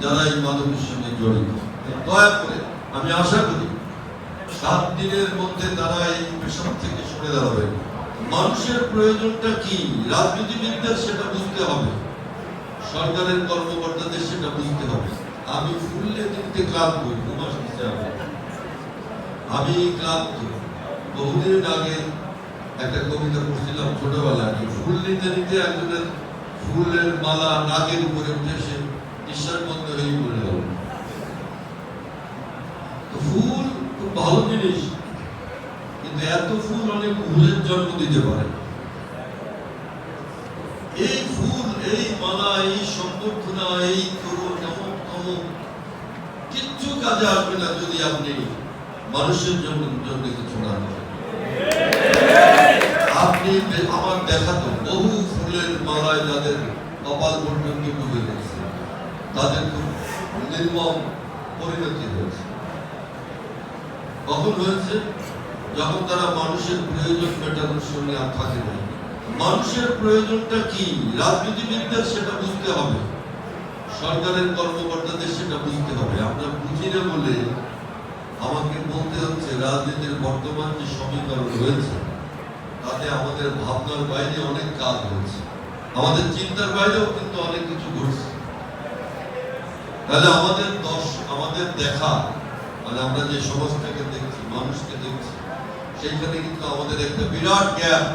যারা এই মাদকের সঙ্গে জড়িত। দয়া করে আমি আশা করি 7 দিনের মধ্যে তারা এই পেশা থেকে সরে দাঁড়াবে। মানুষের প্রয়োজনটা কি, রাজনীতিবিদদের সেটা বুঝতে হবে, সরকারের কর্মকর্তাদের সেটা বুঝতে হবে। আমি ফুললে দেখতে ক্লান্ত, আমি ক্লান্ত। বহুদিন আগে একটা কবিতা পড়ছিলাম ছোটবেলায়, ফুল নিতে নিতে একজনের ফুলের মালা নাকের উপরে উঠে সে নিঃশ্বাস বন্ধ হয়ে পড়ে গেল। ফুল খুব ভালো জিনিস, কিন্তু এত ফুল অনেক ভুলের জন্ম দিতে পারে। এই ফুল, এই মালা, এই সম্বর্ধনা, এই কিচ্ছু কাজে আসবে না যদি আপনি মানুষের জন্য কিছু না করেন। আপনি আমার দেখা তো বহু ফুলের মালায় যাদের কপাল পর্যন্ত ডুবে গেছে, তাদের খুব নির্মম পরিণতি হয়েছে। কখন হয়েছে? যখন তারা মানুষের প্রয়োজন মেটানোর সঙ্গে আর থাকে না। মানুষের প্রয়োজনটা কি, রাজনীতিবিদদের সেটা বুঝতে হবে, সরকারের কর্মকর্তাদের সেটা বুঝতে হবে। আমরা বুঝি না বলে আমাকে বলতে হচ্ছে রাজনীতির বর্তমান যে সমীকরণ রয়েছে তাতে আমাদের ভাবনার বাইরে অনেক কাজ হয়েছে, আমাদের চিন্তার বাইরেও কিন্তু অনেক কিছু ঘটছে। তাহলে আমাদের দেখা, মানে আমরা যে সমাজটাকে দেখছি, মানুষকে দেখছি, সেইখানে কিন্তু আমাদের একটা বিরাট গ্যাপ।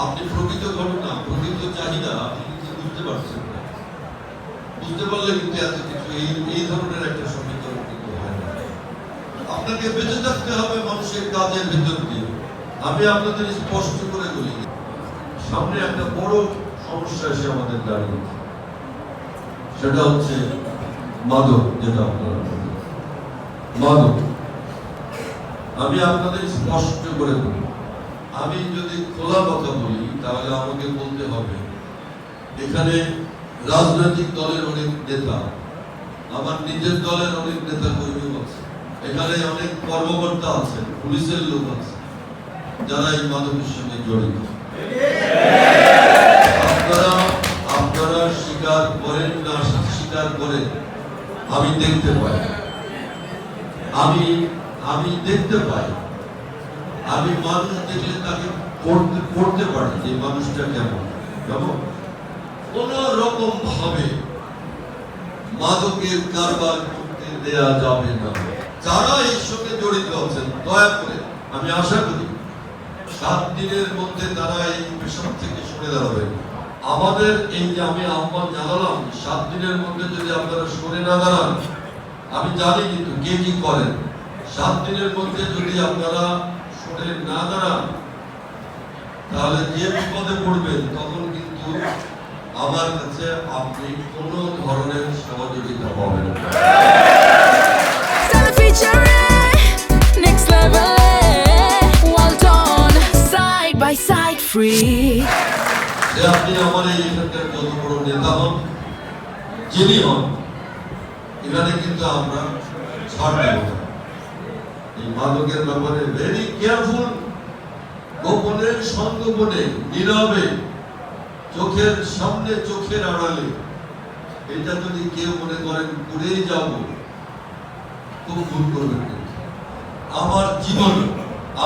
আপনি প্রকৃত ঘটনা, প্রকৃত চাহিদা আপনি কিন্তু বুঝতে পারছেন না। বুঝতে পারলে কিন্তু এত কিছু এই ধরনের একটা সমীকরণ কিন্তু হয় না। আপনাকে বেঁচে থাকতে হবে মানুষের কাজের ভেতর দিয়ে। আমি আপনাদের স্পষ্ট করে বলি, সামনে একটা বড় সমস্যা এসে আমাদের দাঁড়িয়ে, সেটা হচ্ছে মাদক। যেটা আপনারা মাদক, আমি আপনাদের স্পষ্ট করে বলি, আমি যদি খোলা কথা বলি তাহলে আমাকে বলতে হবে এখানে রাজনৈতিক দলের অনেক নেতা, আমার নিজের দলের অনেক নেতা কর্মী আছে, এখানে অনেক কর্মকর্তা আছেন, পুলিশের লোক আছে যারা এই মাদকের সঙ্গে জড়িত। আপনারা স্বীকার করেন না স্বীকার করেন, আমি দেখতে পাই, আমি দেখতে পাই, আমি মানুষ দেখলে তাকে পড়তে পারি যে মানুষটা কেমন। কোন রকম ভাবে মাদকের কারবার করতে দেয়া যাবে না। যারা এর সঙ্গে জড়িত আছেন দয়া করে আমি আশা করি 7 দিনের মধ্যে তারা এই পেশা থেকে সরে দাঁড়াবে। আমাদের এই যে আমি আহ্বান জানালাম, 7 দিনের মধ্যে যদি আপনারা সরে না দাঁড়ান, আমি জানি কিন্তু কে কি করেন, 7 দিনের মধ্যে যদি আপনারা সরে না দাঁড়ান তাহলে যে বিপদে পড়বেন তখন কিন্তু আমার কাছে আপনি কোন ধরনের সহযোগিতা পাবেন না। আপনি আমার এইখানকার যত বড় নেতা হন, যিনি হন, এখানে কিন্তু আমরা ছাড় দেব না। এই মাদকের ব্যাপারে ভেরি কেয়ারফুল, গোপনে সংগোপনে নীরবে চোখের সামনে চোখের আড়ালে, এটা যদি কেউ মনে করেন করেই যাব, খুব ভুল করবেন। আমার জীবন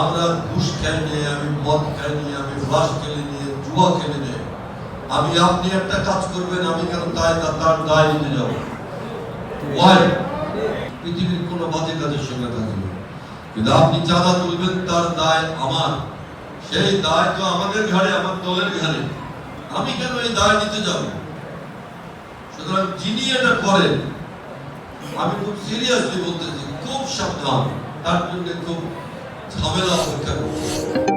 আমরা ঘুষ খাইনি, আমি মদ খাইনি, আমি ফ্লাশ খেলে নিয়ে জুয়া খেলে নিয়ে, আপনি একটা কাজ করবেন, আমি কেন তার দায় নিতে যাব? পৃথিবীর কোন বাজে কাজের সঙ্গে থাকবে, কিন্তু আপনি চাঁদা তুলবেন তার দায় আমার, সেই দায় তো আমাদের ঘাড়ে, আমার দলের ঘাড়ে, আমি কেন এই দায় নিতে যাব? সুতরাং যিনি এটা করেন, আমি খুব সিরিয়াসলি বলতেছি, খুব সাবধান, তার জন্য খুব ঝামেলা অপেক্ষা করছি।